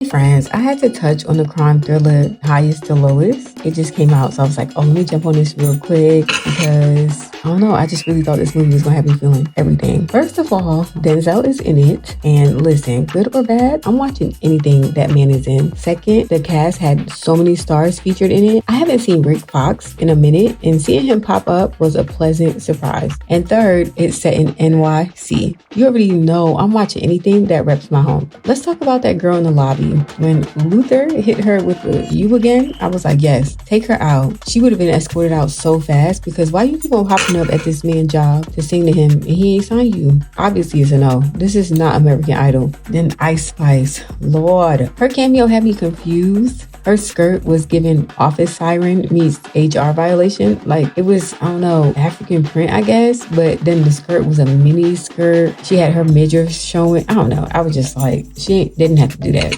Friends, I had to touch on the crime thriller Highest to Lowest. It just came out, so I was like, oh, let me jump on this real quick because I don't know. I just really thought this movie was gonna have me feeling everything. First of all, Denzel is in it, and listen, good or bad, I'm watching anything that man is in. Second, the cast had so many stars featured in it. I haven't seen Rick Fox in a minute, and seeing him pop up was a pleasant surprise. And third, it's set in NYC. You already know I'm watching anything that reps my home. Let's talk about that girl in the lobby. When Luther hit her with the "you again," I was like, yes, take her out. She would have been escorted out so fast because why you keep on popping up at this man's job to sing to him and he ain't signed you? Obviously it's a no. This is not American Idol. Then Ice Spice, Lord, her cameo had me confused. Her skirt was given office siren meets HR violation. Like it was, I don't know, African print, I guess. But then the skirt was a mini skirt. She had her midriff showing. I don't know. I was just like, didn't have to do that.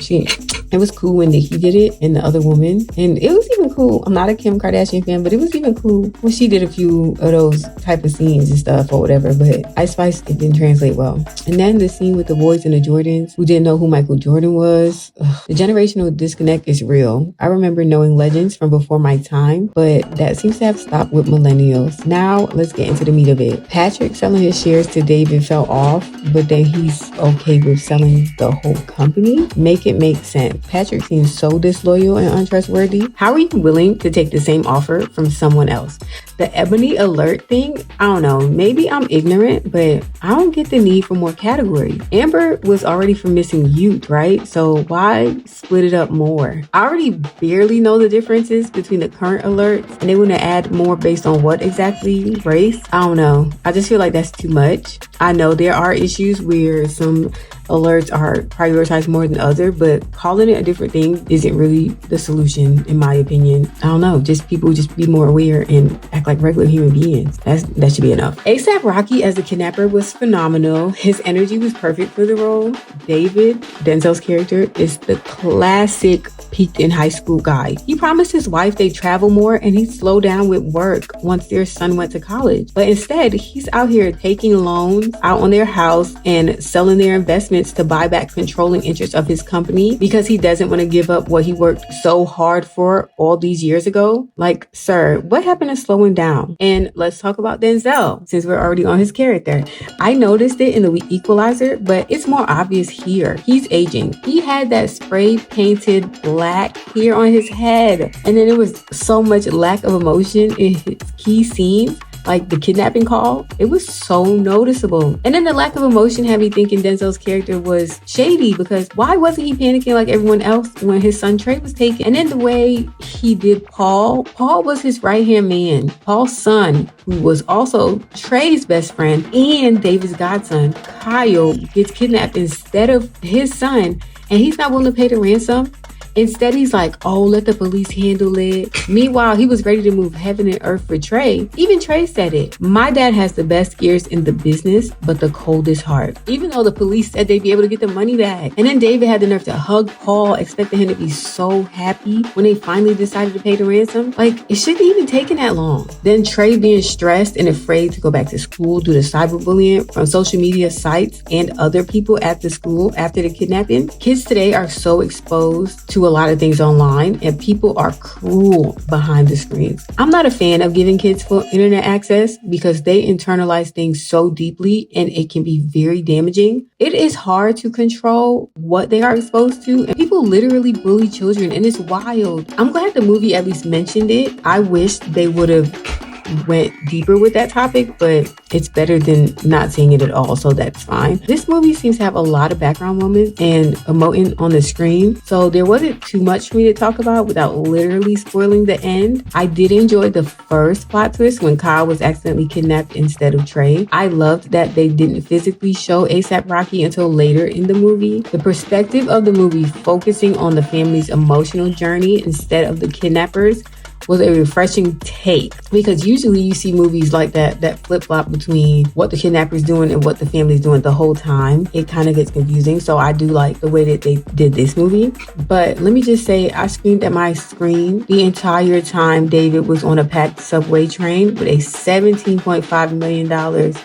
It was cool when Nikki did it and the other woman. And it was even cool. I'm not a Kim Kardashian fan, but it was even cool when she did a few of those type of scenes and stuff or whatever. But Ice Spice, it didn't translate well. And then the scene with the boys and the Jordans who didn't know who Michael Jordan was. Ugh, the generational disconnect is real. I remember knowing legends from before my time, but that seems to have stopped with millennials. Now, let's get into the meat of it. Patrick selling his shares to David fell off, but then he's okay with selling the whole company? Make it make sense. Patrick seems so disloyal and untrustworthy. How are you willing to take the same offer from someone else? The Ebony Alert thing, I don't know, maybe I'm ignorant, but I don't get the need for more categories. Amber was already from Missing Youth, right? So why split it up more? I already barely know the differences between the current alerts, and they want to add more based on what exactly? Race? I don't know. I just feel like that's too much. I know there are issues where some alerts are prioritized more than other, but calling it a different thing isn't really the solution, in my opinion. I don't know. Just people just be more aware and act like regular human beings. That should be enough. A$AP Rocky as the kidnapper was phenomenal. His energy was perfect for the role. David, Denzel's character, is the classic peaked in high school guy. He promised his wife they'd travel more and he'd slow down with work once their son went to college. But instead, he's out here taking loans out on their house and selling their investments to buy back controlling interest of his company because he doesn't want to give up what he worked so hard for all these years ago. Like, sir, what happened to slowing down? And let's talk about Denzel, since we're already on his character. I noticed it in the Equalizer, but it's more obvious here. He's aging. He had that spray painted black hair on his head. And then there was so much lack of emotion in his key scenes, like the kidnapping call. It was so noticeable. And then the lack of emotion had me thinking Denzel's character was shady because why wasn't he panicking like everyone else when his son Trey was taken? And then the way he did Paul was his right-hand man. Paul's son, who was also Trey's best friend and David's godson, Kyle, gets kidnapped instead of his son, and he's not willing to pay the ransom. Instead, he's like, oh, let the police handle it. Meanwhile, he was ready to move heaven and earth for Trey. Even Trey said it. My dad has the best ears in the business, but the coldest heart. Even though the police said they'd be able to get the money back. And then David had the nerve to hug Paul, expecting him to be so happy when they finally decided to pay the ransom. Like, it shouldn't even taken that long. Then Trey being stressed and afraid to go back to school due to cyberbullying from social media sites and other people at the school after the kidnapping. Kids today are so exposed to a lot of things online, and people are cruel behind the screens. I'm not a fan of giving kids full internet access because they internalize things so deeply and it can be very damaging. It is hard to control what they are exposed to, and people literally bully children, and it's wild. I'm glad the movie at least mentioned it. I wish they would have went deeper with that topic, but it's better than not seeing it at all, so that's fine. This movie seems to have a lot of background moments and emoting on the screen, so there wasn't too much for me to talk about without literally spoiling the end. I did enjoy the first plot twist when Kyle was accidentally kidnapped instead of Trey. I loved that they didn't physically show A$AP Rocky until later in the movie. The perspective of the movie focusing on the family's emotional journey instead of the kidnappers was a refreshing take, because usually you see movies like that flip-flop between what the kidnapper's doing and what the family's doing the whole time. It kind of gets confusing. So I do like the way that they did this movie. But let me just say, I screamed at my screen the entire time David was on a packed subway train with a $17.5 million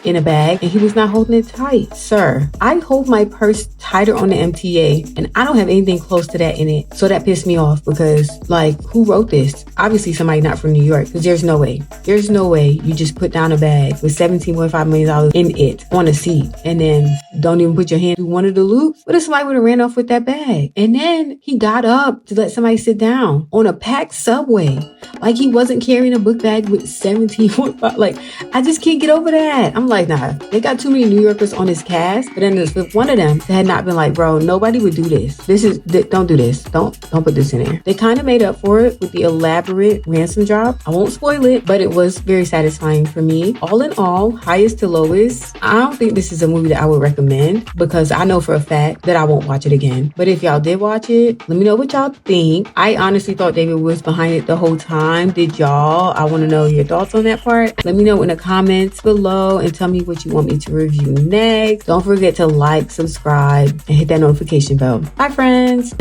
in a bag, and he was not holding it tight. Sir, I hold my purse tighter on the MTA, and I don't have anything close to that in it. So that pissed me off, because like, who wrote this? Obviously somebody not from New York, because there's no way you just put down a bag with $17.5 million in it on a seat and then don't even put your hand through one of the loops. What if somebody would have ran off with that bag? And then he got up to let somebody sit down on a packed subway. Like, he wasn't carrying a book bag with 17.5. Like, I just can't get over that. I'm like, nah, they got too many New Yorkers on this cast. But then there's one of them that had not been like, bro, nobody would do this. Don't do this. Don't put this in there. They kind of made up for it with the elaborate ransom job. I won't spoil it, but it was very satisfying for me. All in all, highest to lowest, I don't think this is a movie that I would recommend, because I know for a fact that I won't watch it again. But if y'all did watch it, let me know what y'all think. I honestly thought David was behind it the whole time. Did y'all? I want to know your thoughts on that part. Let me know in the comments below and tell me what you want me to review next. Don't forget to like, subscribe, and hit that notification bell. Bye, friends.